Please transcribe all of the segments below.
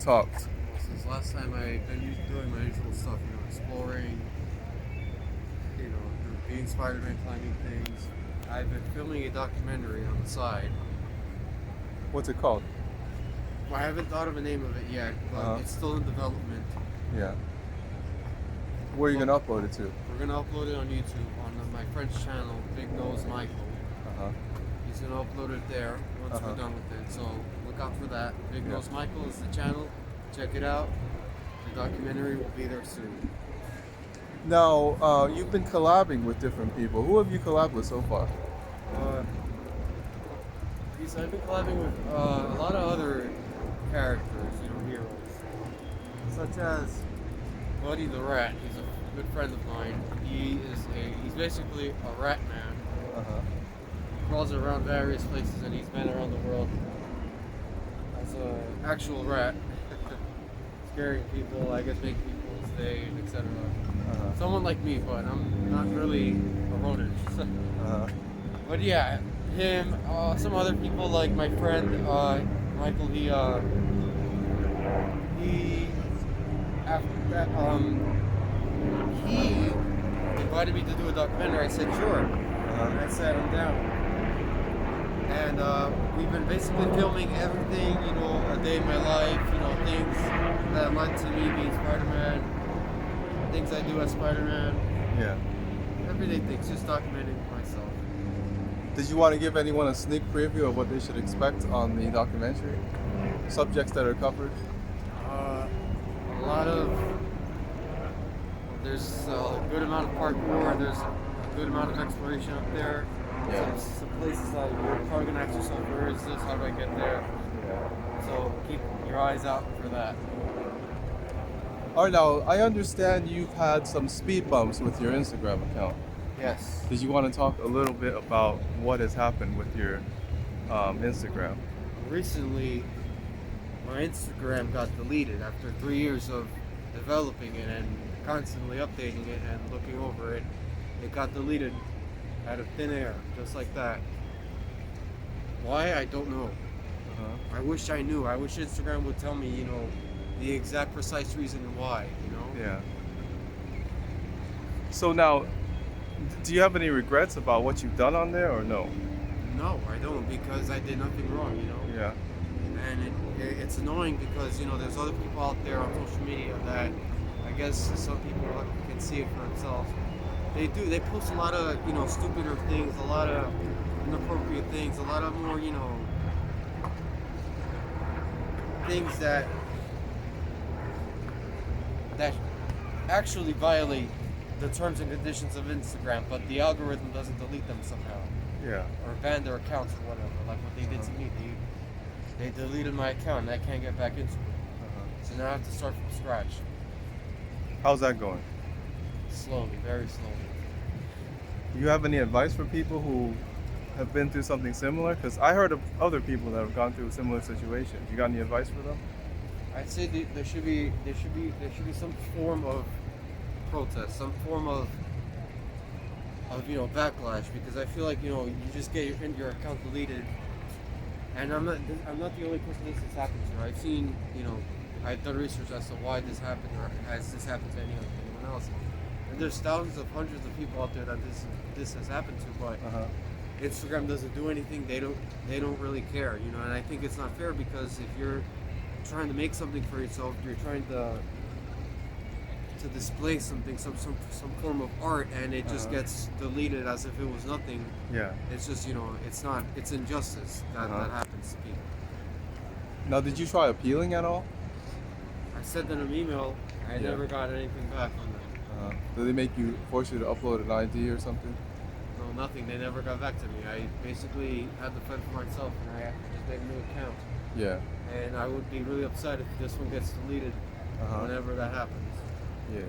Talked. Since last time I've been doing my usual stuff, exploring, being Spider-Man, climbing things. I've been filming a documentary on the side. What's it called? Well, I haven't thought of a name of it yet, but it's still in development. Yeah. Where are you gonna upload it to? We're gonna upload it on YouTube on my friend's channel, Big Nose Michael. Uh-huh. He's gonna upload it there once we're done with it. So look out for that. Big Nose Michael is the channel. Check it out. The documentary will be there soon. Now, you've been collabing with different people. Who have you collabed with so far? I've been collabing with a lot of other characters, heroes, such as Buddy the Rat. He's a good friend of mine. He's basically a rat man. Uh-huh. He crawls around various places and he's been around the world as an actual rat, scaring people, I guess making people stay, etc. Someone like me, but I'm not really a rodent. But yeah, him, some other people like my friend Michael. After that, he invited me to do a documentary. I said sure, and I said I'm down. And we've been basically filming everything, a day in my life, things that led to me being Spider-Man, things I do as Spider-Man. Yeah. Everyday things, just documenting myself. Did you want to give anyone a sneak preview of what they should expect on the documentary? Subjects that are covered? A lot of, there's a good amount of parkour, there's a good amount of exploration up there. Yeah. Some places that you're probably going to ask yourself, where is this, how do I get there? Yeah. So keep your eyes out for that. All right, now, I understand you've had some speed bumps with your Instagram account. Yes. Did you want to talk a little bit about what has happened with your Instagram? Recently, my Instagram got deleted after 3 years of developing it and constantly updating it and looking over it. It got deleted out of thin air, just like that. Why? I don't know. I wish I knew. I wish Instagram would tell me, the exact precise reason why, Yeah. So now, do you have any regrets about what you've done on there or no? No, I don't, because I did nothing wrong, Yeah. And it's annoying because, there's other people out there on social media that I guess some people can see it for themselves. They post a lot of, stupider things, a lot of inappropriate things, a lot of more, things that actually violate the terms and conditions of Instagram, but the algorithm doesn't delete them somehow. Yeah. Or ban their accounts or whatever, like what they did to me. They deleted my account and I can't get back into it. So now I have to start from scratch. How's that going? Slowly, very slowly. Do you have any advice for people who have been through something similar? Because I heard of other people that have gone through similar situations. You got any advice for them? I'd say there should be some form of protest, some form of backlash, because I feel like you just get your account deleted, and I'm not the only person this has happened to. I've seen I've done research as to why this happened, or has this happened to anyone else. And there's thousands of hundreds of people out there that this has happened to, but Instagram doesn't do anything. They don't really care, And I think it's not fair, because if you're trying to make something for yourself, you're trying to display something, some form of art, and it just gets deleted as if it was nothing. Yeah. It's just it's injustice that happens to people. Now, did you try appealing at all? I sent them an email. I never got anything back on that. Did they force you to upload an ID or something? No, nothing. They never got back to me. I basically had to fend for myself, and I just made a new account. Yeah. And I would be really upset if this one gets deleted whenever that happens. Yeah.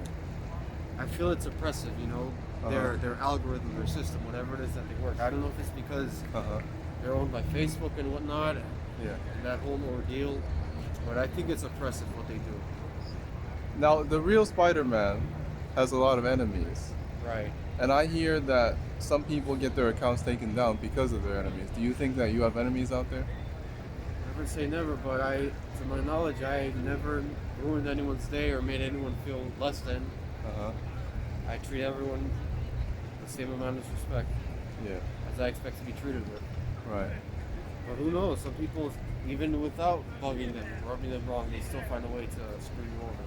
I feel it's oppressive, their algorithm, their system, whatever it is that they work. I don't know if it's because they're owned by Facebook and whatnot, and that whole ordeal, but I think it's oppressive what they do. Now, the real Spider-Man has a lot of enemies. Right. And I hear that some people get their accounts taken down because of their enemies. Do you think that you have enemies out there? Never say never, but to to my knowledge, I never ruined anyone's day or made anyone feel less than. Uh-huh. I treat everyone the same amount of respect Yeah. as I expect to be treated with. Right. But who knows? Some people, even without bugging them, rubbing them wrong, they still find a way to screw you over.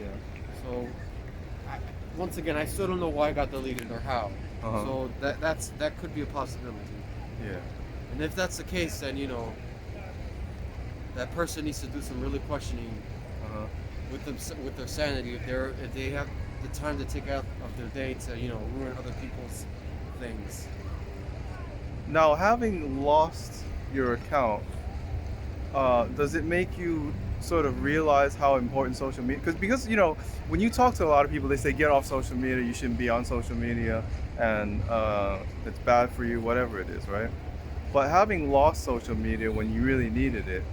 Yeah. So, once again, I still don't know why I got deleted or how. Uh-huh. So that could be a possibility. Yeah. And if that's the case, then that person needs to do some really questioning Uh-huh. with their sanity. If they have the time to take out of their day to ruin other people's things. Now, having lost your account, does it make you sort of realize how important social media? Because when you talk to a lot of people, they say get off social media. You shouldn't be on social media, and it's bad for you, whatever it is, right? But having lost social media when you really needed it,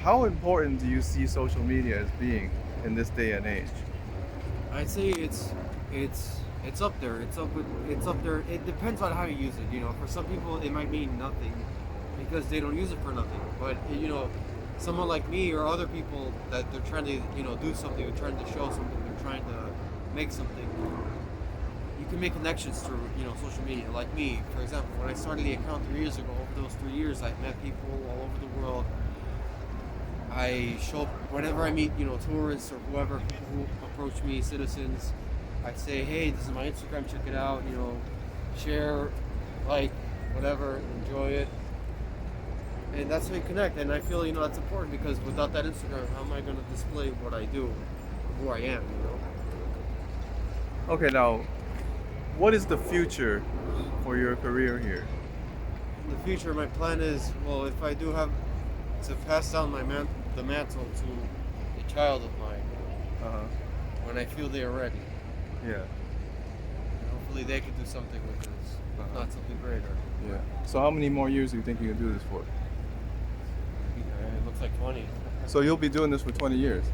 how important do you see social media as being in this day and age? I'd say it's up there. It's up there. It depends on how you use it. For some people it might mean nothing because they don't use it for nothing. But someone like me or other people that they're trying to do something, they're trying to show something, they're trying to make something. You can make connections through social media. Like me, for example, when I started the account 3 years ago, over those 3 years, I've met people all over the world. I show up whenever I meet, tourists or whoever who approach me, citizens. I say, hey, this is my Instagram, check it out. Share, like, whatever, enjoy it, and that's how you connect. And I feel that's important because without that Instagram, how am I going to display what I do, who I am? Okay, now, what is the future for your career here? In the future, my plan is, well, if I do have to pass down the mantle to a child of mine Uh-huh. when I feel they are ready. Yeah. And hopefully they can do something with this, if not something greater. Yeah. So how many more years do you think you can do this for? It looks like 20. So you'll be doing this for 20 years.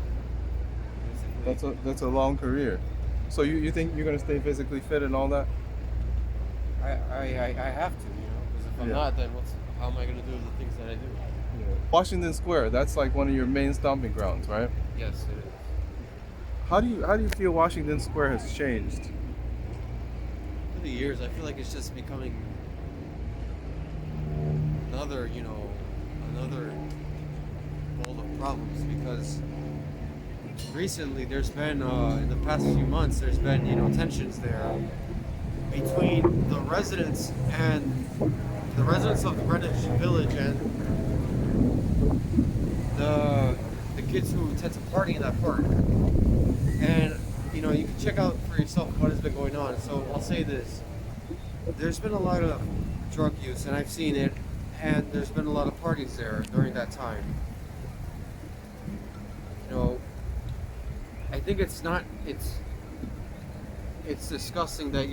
Basically. That's a long career. So you think you're gonna stay physically fit and all that? I have to, because if I'm Yeah. not, then how am I going to do the things that I do? Yeah. Washington Square, that's like one of your main stomping grounds, right? Yes, it is. How do you feel Washington Square has changed? For the years, I feel like it's just becoming another bowl of problems because recently there's been, in the past few months, there's been, tensions there between the residents of the Greenwich Village and the kids who tend to party in that park. And you can check out for yourself what has been going on. So I'll say this: there's been a lot of drug use, and I've seen it, and there's been a lot of parties there during that time. I think it's disgusting that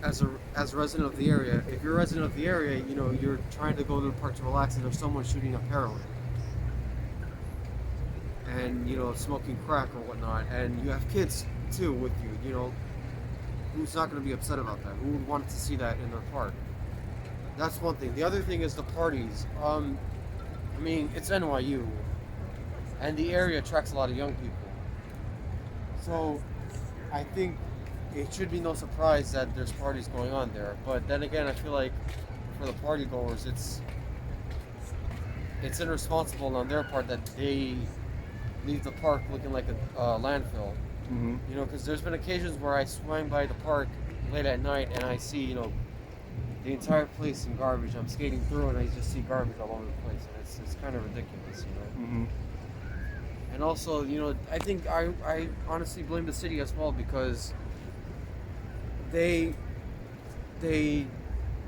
as a resident of the area, if you're a resident of the area, you're trying to go to the park to relax, and there's someone shooting up heroin and smoking crack or whatnot, and you have kids too with you. Who's not going to be upset about that? Who would want to see that in their park? That's one thing. The other thing is the parties. It's NYU, and the area attracts a lot of young people. So, I think it should be no surprise that there's parties going on there. But then again, I feel like for the party goers, it's irresponsible on their part that they leave the park looking like a landfill. Mm-hmm. Because there's been occasions where I swing by the park late at night and I see, the entire place in garbage. I'm skating through and I just see garbage all over the place, and it's kind of ridiculous, Mm-hmm. And also, I think I honestly blame the city as well because they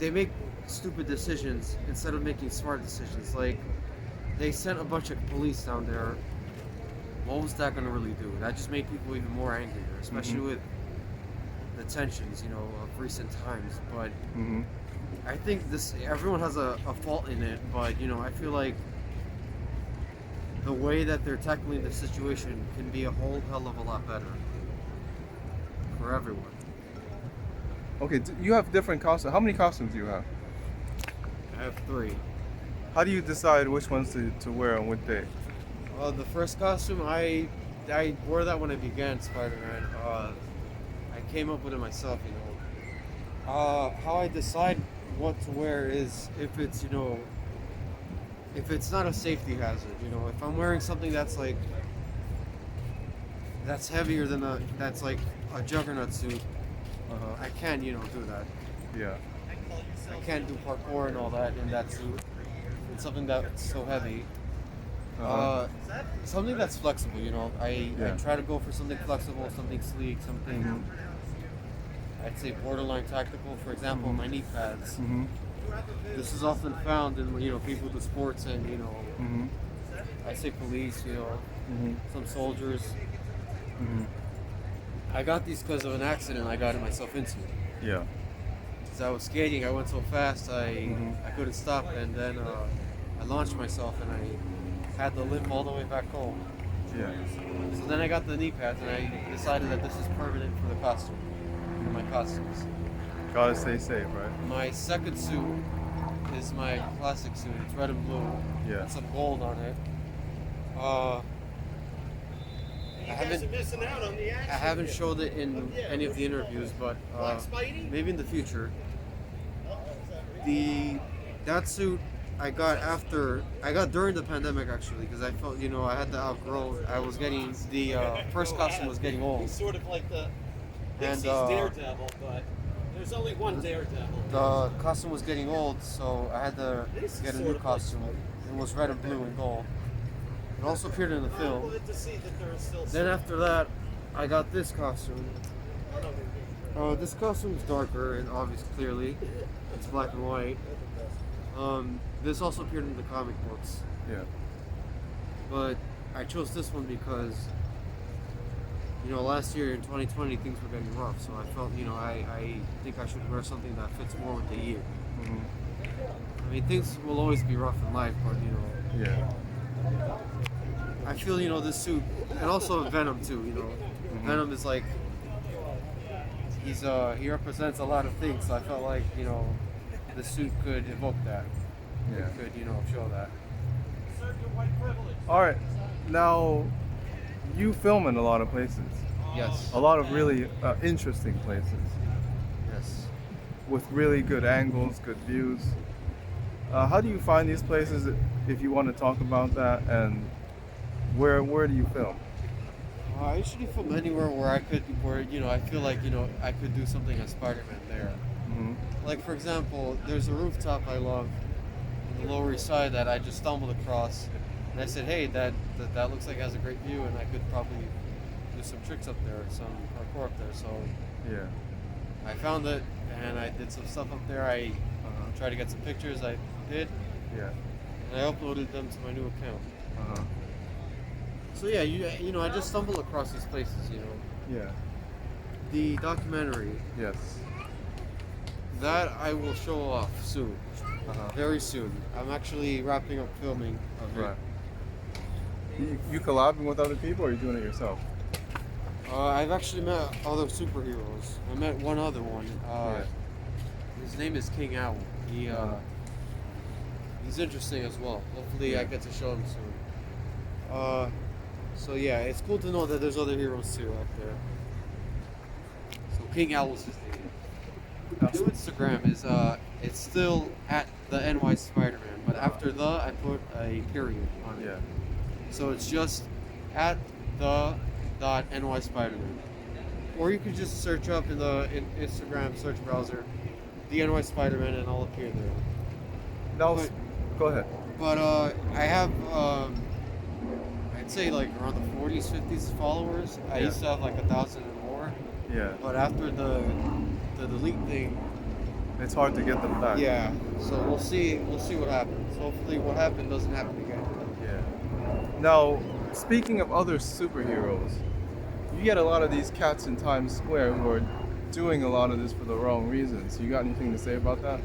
make stupid decisions instead of making smart decisions. Like, they sent a bunch of police down there. What was that going to really do? That just made people even more angrier, especially with the tensions, of recent times. But Mm-hmm. I think everyone has a fault in it, but I feel like the way that they're tackling the situation can be a whole hell of a lot better for everyone. Okay, you have different costumes. How many costumes do you have? I have 3. How do you decide which ones to wear on what day? The first costume I wore that when I began Spider-Man. I came up with it myself, you know. How I decide what to wear is if it's, you know, if it's not a safety hazard, you know, if I'm wearing something that's like that's heavier than that's like a juggernaut suit, I can't, you know, do that. Yeah. I can't do parkour and all that in that suit. It's something that's so heavy. Uh-huh. Something that's flexible, you know. I try to go for something flexible, something sleek, something I'd say borderline tactical. For example, my knee pads. Mm-hmm. This is often found in, you know, people do sports and, you know, Mm-hmm. I say police, you know, Mm-hmm. some soldiers. Mm-hmm. I got these because of an accident I got myself into. Yeah. As I was skating, I went so fast Mhm. I couldn't stop, and then I launched myself and I had to limp all the way back home. Yeah. So then I got the knee pads and I decided that this is permanent for the costume, for my costumes. Gotta stay safe, right? My second suit is my classic suit. It's red and blue. Yeah. With some gold on it. I haven't showed it in any of the interviews, but maybe in the future. That suit I got during the pandemic actually, because I felt, you know, I had to outgrow. I was getting the first costume was getting old. He's sort of like the And, Dixie's Daredevil, but there's only one Daredevil. The costume was getting old, so I had to get a new costume. It was red and blue and gold. It also appeared in the I'm film. glad to see that there is still Then after that, I got this costume. This costume is darker and obvious clearly. It's black and white. This also appeared in the comic books, Yeah. but I chose this one because, you know, last year in 2020 things were getting rough, so I felt, you know, I think I should wear something that fits more with the year. Mm-hmm. I mean, things will always be rough in life, but, you know, Yeah. I feel, you know, this suit, and also Venom too, you know. Venom is like, he represents a lot of things, so I felt like, you know, the suit could evoke that. Yeah. It could, you know, show that. All right. Now, you film in a lot of places. Yes. A lot of really interesting places Yes. with really good angles, good views. How do you find these places? If you want to talk about that, and where do you film? I usually film anywhere where you know, I feel like, you know, I could do something as Spider-Man there. Mm-hmm. Like, for example, there's a rooftop I love on the Lower East Side that I just stumbled across, and I said, hey, that looks like it has a great view, and I could probably do some tricks up there, some parkour up there. So Yeah. I found it, and I did some stuff up there. I tried to get some pictures. I did, Yeah. and I uploaded them to my new account. Uh-huh. So yeah, you know, I just stumbled across these places. You know, Yeah. the documentary Yes. that I will show off soon, Uh-huh. very soon. I'm actually wrapping up filming of it. Right. You collabing with other people, or are you doing it yourself? I've actually met other superheroes. I met one other one. Yeah. His name is King Owl. He's interesting as well. Hopefully, I get to show him soon. So yeah, it's cool to know that there's other heroes too out there. So King Owl's his name. My new Instagram is it's still at the NY Spiderman, but after the I put a period on it. Yeah. So it's just at the .NY Spiderman, or you can just search up in the Instagram search browser the NY Spiderman and I'll appear there. Now, But- go ahead. But I have I'd say like around the 40s, 50s followers. I Yeah. used to have like 1,000 or more, Yeah. but after the delete thing, It's hard to get them back. yeah. So we'll see what happens. Hopefully, what happened doesn't happen again. Yeah. Now, speaking of other superheroes, you get a lot of these cats in Times Square who are doing a lot of this for the wrong reasons. You got anything to say about that?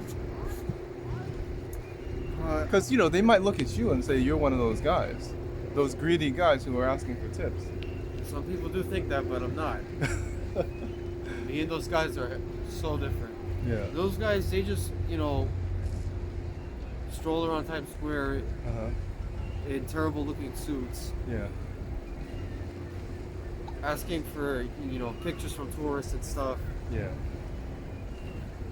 Because, you know, they might look at you and say you're one of those guys. Those greedy guys who are asking for tips. Some people do think that, but I'm not. Me and those guys are so different. Yeah. Those guys, they just, you know, stroll around Times Square Uh-huh. in terrible looking suits, Yeah. asking for pictures from tourists and stuff. Yeah.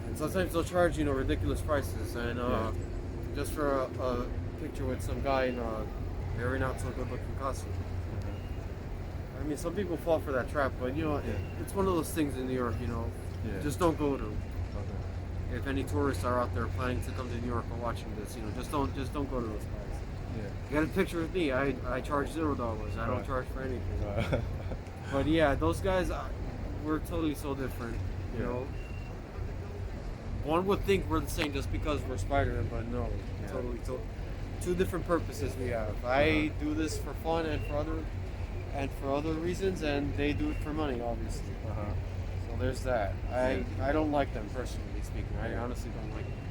And sometimes they'll charge ridiculous prices, and Yeah. just for a picture with some guy in a very not so good looking costume. I mean, some people fall for that trap, but it's one of those things in New York. Yeah. Just don't go to. Okay. If any tourists are out there planning to come to New York or watching this, just don't go to those guys. Yeah. You got a picture with me. I charge $0. I don't Right. charge for anything. Right. But yeah, those guys, we're totally so different. You Yeah. know, one would think we're the same just because we're Spider-Man, but no, Yeah. totally. Two different purposes we have. I do this for fun and for other reasons, and they do it for money, obviously. Uh-huh. So there's that. I don't like them personally speaking. I honestly don't like them.